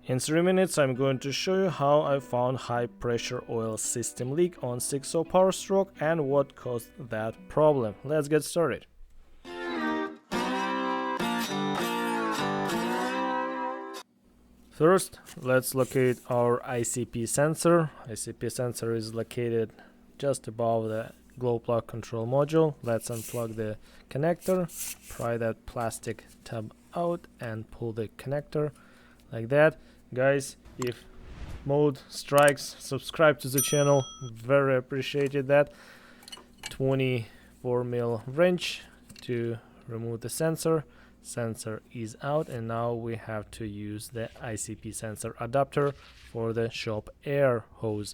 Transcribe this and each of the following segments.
In 3 minutes I'm going to show you how I found high pressure oil system leak on 6.0 Powerstroke and what caused that problem. Let's get started. First, let's locate our Icp sensor. Icp sensor is located just above the glow plug control module. Let's unplug the connector, pry that plastic tab out and pull the connector like that. Guys, if mode strikes, subscribe to the channel, very appreciated that. 24mm wrench to remove the sensor. Sensor is out, and now we have to use the Icp sensor adapter for the shop air hose.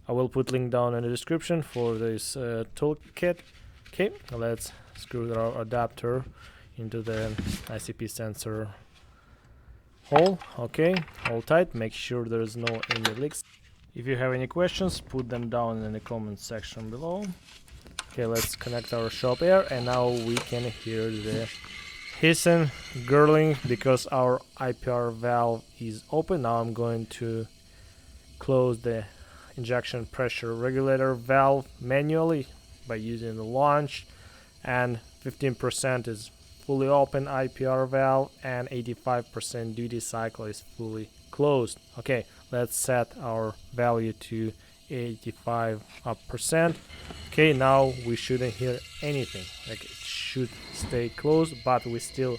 I will put link down in the description for this toolkit. Okay, let's screw our adapter into the Icp sensor hole. Okay, hold tight, make sure there's no any leaks. If you have any questions, put them down in the comment section below. Okay, let's connect our shop air, and now we can hear the hissing, gurgling because our IPR valve is open. Now I'm going to close the injection pressure regulator valve manually by using the launch, and 15% is fully open IPR valve and 85% duty cycle is fully closed. Okay, let's set our value to 85%. Okay, now we shouldn't hear anything, like it should stay closed, but we still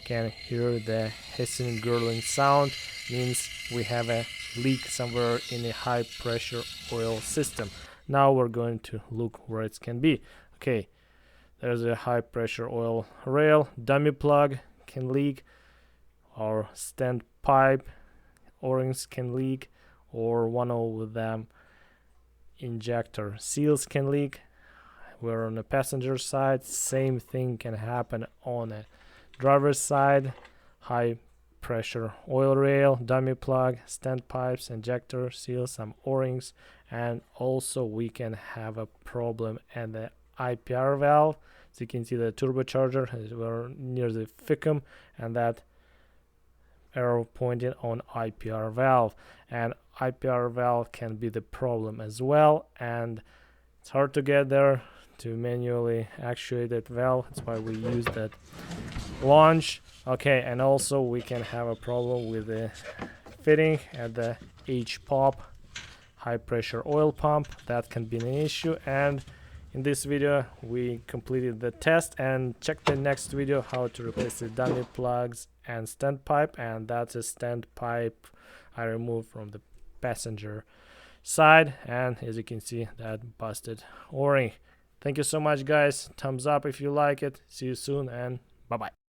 can hear the hissing gurgling sound. Means we have a leak somewhere in a high pressure oil system. Now we're going to look where it can be. Okay, there's a high pressure oil rail, dummy plug can leak, or stand pipe O-rings can leak, or one of them injector seals can leak. We're on the passenger side, same thing can happen on a driver's side. High pressure oil rail, dummy plug, stand pipes, injector seals, some O-rings, and also we can have a problem at the IPR valve. So you can see the turbocharger, we're near the FICM, and that arrow pointing on IPR valve, and IPR valve can be the problem as well, and it's hard to get there to manually actuate that valve. That's why we use that launch. Okay, and also we can have a problem with the fitting at the H-pop high pressure oil pump. That can be an issue, and in this video we completed the test, and check the next video how to replace the dummy plugs and stand pipe, and that's a stand pipe I removed from the passenger side, and as you can see that busted O-ring. Thank you so much guys, thumbs up if you like it, see you soon, and bye bye.